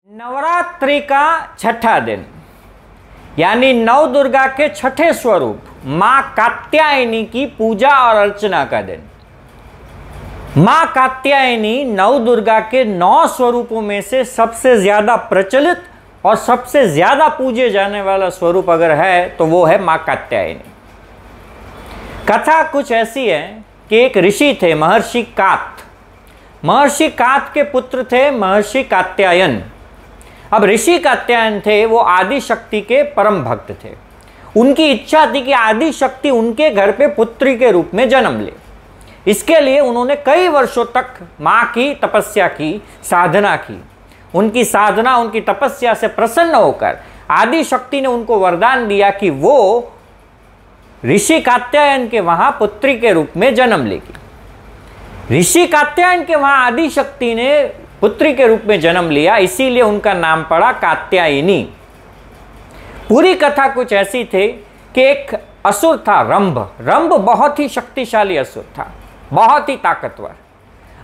नवरात्रि का छठा दिन यानी नव दुर्गा के छठे स्वरूप मां कात्यायनी की पूजा और अर्चना का दिन। मां कात्यायनी नव दुर्गा के 9 स्वरूपों में से सबसे ज्यादा प्रचलित और सबसे ज्यादा पूजे जाने वाला स्वरूप अगर है तो वो है मां कात्यायनी। कथा कुछ ऐसी है कि एक ऋषि थे महर्षि कात। महर्षि कात के पुत्र थे महर्षि कात्यायन। अब ऋषि कात्यायन थे वो आदि शक्ति के परम भक्त थे। उनकी इच्छा थी कि आदि शक्ति उनके घर पे पुत्री के रूप में जन्म ले। इसके लिए उन्होंने कई वर्षों तक मां की तपस्या की, साधना की। उनकी साधना, उनकी तपस्या से प्रसन्न होकर आदि शक्ति ने उनको वरदान दिया कि वो ऋषि कात्यायन के वहां पुत्री के रूप में जन्म लेगी। ऋषि कात्यायन के वहां आदि शक्ति ने पुत्री के रूप में जन्म लिया, इसीलिए उनका नाम पड़ा कात्यायनी। पूरी कथा कुछ ऐसी थी कि एक असुर था रंभ। रंभ बहुत ही शक्तिशाली असुर था, बहुत ही ताकतवर।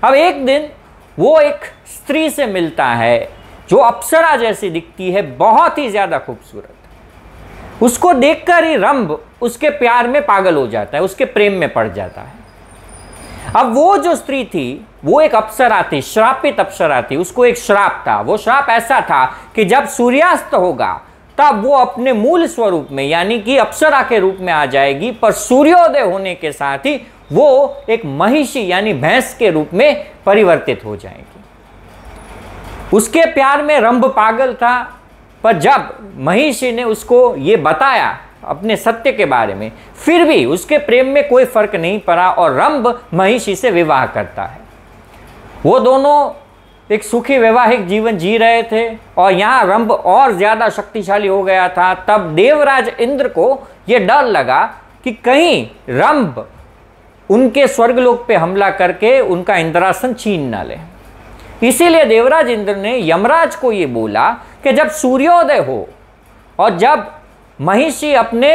अब एक दिन वो एक स्त्री से मिलता है जो अप्सरा जैसी दिखती है, बहुत ही ज्यादा खूबसूरत। उसको देखकर ही रंभ उसके प्यार में पागल हो जाता है, उसके प्रेम में पड़ जाता है। अब वो जो स्त्री थी वो एक अप्सरा थी, श्रापित अप्सरा थी। उसको एक श्राप था। वो श्राप ऐसा था कि जब सूर्यास्त होगा तब वो अपने मूल स्वरूप में यानी कि अप्सरा के रूप में आ जाएगी, पर सूर्योदय होने के साथ ही वो एक महिषी यानी भैंस के रूप में परिवर्तित हो जाएगी। उसके प्यार में रंभ पागल था, पर जब महिषी ने उसको ये बताया अपने सत्य के बारे में, फिर भी उसके प्रेम में कोई फर्क नहीं पड़ा और रंभ महिषी से विवाह करता है। वो दोनों एक सुखी वैवाहिक जीवन जी रहे थे और यहाँ रंभ और ज्यादा शक्तिशाली हो गया था। तब देवराज इंद्र को यह डर लगा कि कहीं रंभ उनके स्वर्गलोक पे हमला करके उनका इंद्रासन छीन ना ले। इसीलिए देवराज इंद्र ने यमराज को ये बोला कि जब सूर्योदय हो और जब महिषी अपने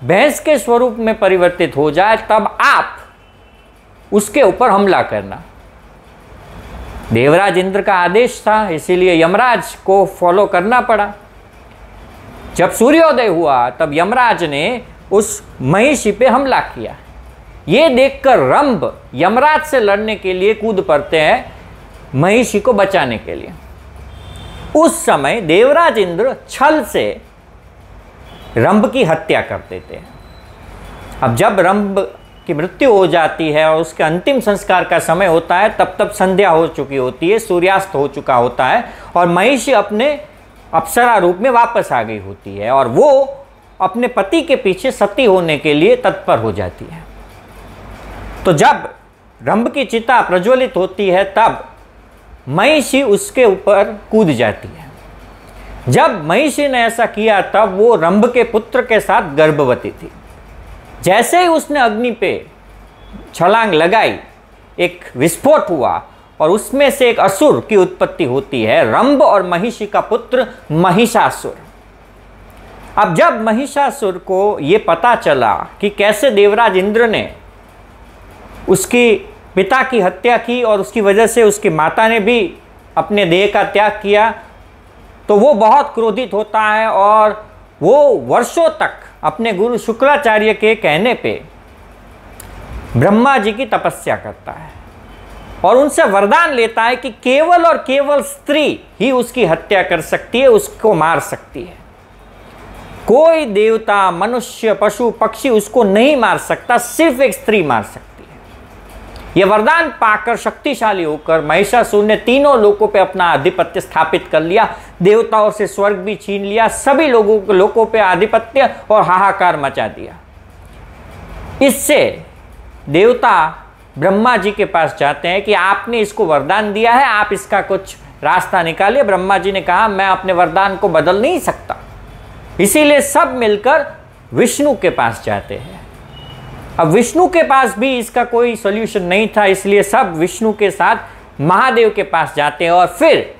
भैंस के स्वरूप में परिवर्तित हो जाए तब आप उसके ऊपर हमला करना। देवराज इंद्र का आदेश था, इसीलिए यमराज को फॉलो करना पड़ा। जब सूर्योदय हुआ तब यमराज ने उस महिषी पे हमला किया। यह देखकर रंभ यमराज से लड़ने के लिए कूद पड़ते हैं महिषी को बचाने के लिए। उस समय देवराज इंद्र छल से रंभ की हत्या कर देते हैं। अब जब रंभ की मृत्यु हो जाती है और उसके अंतिम संस्कार का समय होता है तब संध्या हो चुकी होती है, सूर्यास्त हो चुका होता है और महिषी अपने अप्सरा रूप में वापस आ गई होती है और वो अपने पति के पीछे सती होने के लिए तत्पर हो जाती है। तो जब रंभ की चिता प्रज्वलित होती है तब महिषी उसके ऊपर कूद जाती है। जब महिषी ने ऐसा किया तब वो रंभ के पुत्र के साथ गर्भवती थी। जैसे ही उसने अग्नि पे छलांग लगाई, एक विस्फोट हुआ और उसमें से एक असुर की उत्पत्ति होती है, रंभ और महिषी का पुत्र महिषासुर। अब जब महिषासुर को ये पता चला कि कैसे देवराज इंद्र ने उसकी पिता की हत्या की और उसकी वजह से उसकी माता ने भी अपने देह का त्याग किया, तो वो बहुत क्रोधित होता है और वो वर्षों तक अपने गुरु शुक्राचार्य के कहने पे ब्रह्मा जी की तपस्या करता है और उनसे वरदान लेता है कि केवल और केवल स्त्री ही उसकी हत्या कर सकती है, उसको मार सकती है। कोई देवता, मनुष्य, पशु, पक्षी उसको नहीं मार सकता, सिर्फ एक स्त्री मार सकती है। यह वरदान पाकर शक्तिशाली होकर महिषासुर ने तीनों लोकों पे अपना आधिपत्य स्थापित कर लिया। देवताओं से स्वर्ग भी छीन लिया, सभी लोकों पे आधिपत्य और हाहाकार मचा दिया। इससे देवता ब्रह्मा जी के पास जाते हैं कि आपने इसको वरदान दिया है, आप इसका कुछ रास्ता निकालिए। ब्रह्मा जी ने कहा मैं अपने वरदान को बदल नहीं सकता। इसीलिए सब मिलकर विष्णु के पास जाते हैं। अब विष्णु के पास भी इसका कोई सॉल्यूशन नहीं था, इसलिए सब विष्णु के साथ महादेव के पास जाते हैं और फिर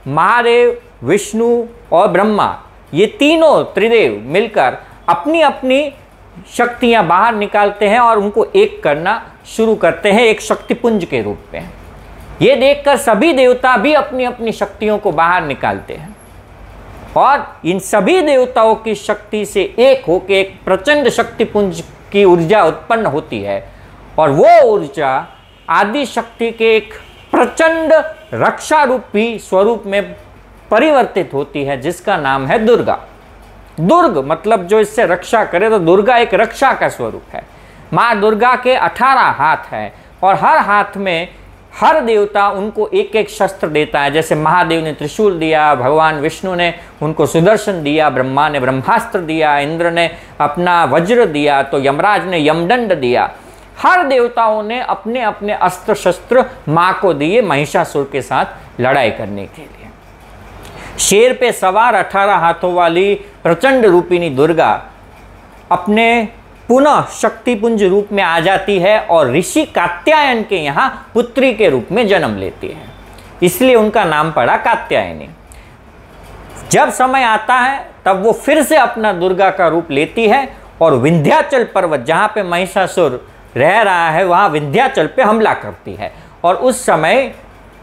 महादेव, विष्णु और ब्रह्मा ये तीनों त्रिदेव मिलकर अपनी अपनी शक्तियां बाहर निकालते हैं और उनको एक करना शुरू करते हैं एक शक्तिपुंज के रूप में। ये देखकर सभी देवता भी अपनी अपनी शक्तियों को बाहर निकालते हैं और इन सभी देवताओं की शक्ति से एक होकर एक प्रचंड शक्तिपुंज की ऊर्जा उत्पन्न होती है और वो ऊर्जा आदि शक्ति के एक प्रचंड रक्षा रूपी स्वरूप में परिवर्तित होती है, जिसका नाम है दुर्गा। दुर्ग मतलब जो इससे रक्षा करे, तो दुर्गा एक रक्षा का स्वरूप है। माँ दुर्गा के 18 हाथ हैं और हर हाथ में हर देवता उनको एक एक शस्त्र देता है। जैसे महादेव ने त्रिशूल दिया, भगवान विष्णु ने उनको सुदर्शन दिया, ब्रह्मा ने ब्रह्मास्त्र दिया, इंद्र ने अपना वज्र दिया, तो यमराज ने यमदंड दिया। हर देवताओं ने अपने अपने अस्त्र शस्त्र माँ को दिए महिषासुर के साथ लड़ाई करने के लिए। शेर पे सवार 18 हाथों वाली प्रचंड रूपिणी दुर्गा अपने पुनः शक्तिपुंज रूप में आ जाती है और ऋषि कात्यायन के यहाँ पुत्री के रूप में जन्म लेती है, इसलिए उनका नाम पड़ा कात्यायनी। जब समय आता है तब वो फिर से अपना दुर्गा का रूप लेती है और विंध्याचल पर्वत, जहाँ पे महिषासुर रह रहा है, वहाँ विंध्याचल पे हमला करती है। और उस समय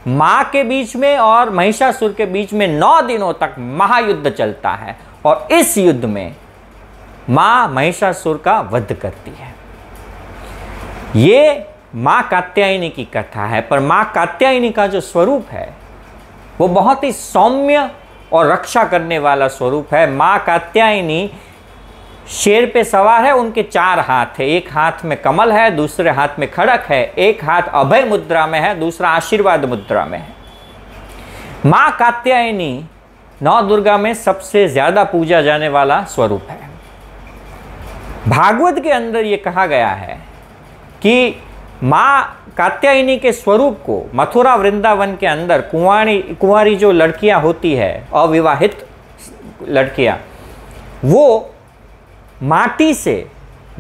माँ के बीच में और महिषासुर के बीच में 9 दिनों तक महायुद्ध चलता है और इस युद्ध में माँ महिषासुर का वध करती है। ये माँ कात्यायनी की कथा है, पर माँ कात्यायनी का जो स्वरूप है वो बहुत ही सौम्य और रक्षा करने वाला स्वरूप है। माँ कात्यायनी शेर पे सवार है, उनके 4 हाथ है। एक हाथ में कमल है, दूसरे हाथ में खड़क है, एक हाथ अभय मुद्रा में है, दूसरा आशीर्वाद मुद्रा में है। माँ कात्यायनी नौ दुर्गा में सबसे ज्यादा पूजा जाने वाला स्वरूप है। भागवत के अंदर ये कहा गया है कि माँ कात्यायनी के स्वरूप को मथुरा वृंदावन के अंदर कुंवारी जो लड़कियां होती है, अविवाहित लड़कियां, वो माटी से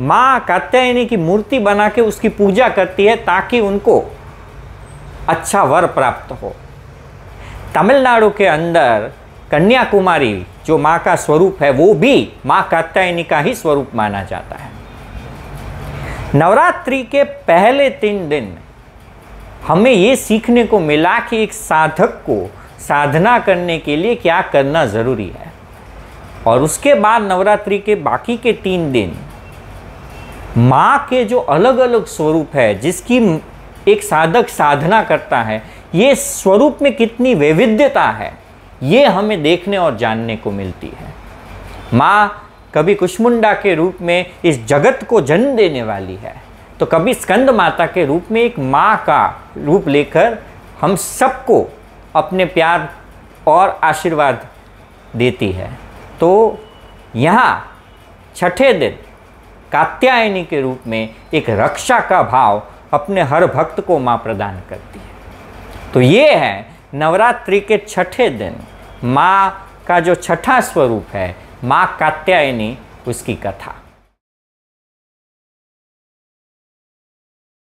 माँ कात्यायनी की मूर्ति बना के उसकी पूजा करती है ताकि उनको अच्छा वर प्राप्त हो। तमिलनाडु के अंदर कन्याकुमारी जो माँ का स्वरूप है वो भी माँ कात्यायनी का ही स्वरूप माना जाता है। नवरात्रि के पहले 3 दिन हमें ये सीखने को मिला कि एक साधक को साधना करने के लिए क्या करना ज़रूरी है, और उसके बाद नवरात्रि के बाकी के 3 दिन माँ के जो अलग अलग स्वरूप है जिसकी एक साधक साधना करता है, ये स्वरूप में कितनी वैविध्यता है ये हमें देखने और जानने को मिलती है। माँ कभी कुष्मुंडा के रूप में इस जगत को जन्म देने वाली है, तो कभी स्कंद माता के रूप में एक माँ का रूप लेकर हम सबको अपने प्यार और आशीर्वाद देती है। तो यहाँ छठे दिन कात्यायनी के रूप में एक रक्षा का भाव अपने हर भक्त को माँ प्रदान करती है। तो ये है नवरात्रि के छठे दिन माँ का जो छठा स्वरूप है, माँ कात्यायनी, उसकी कथा।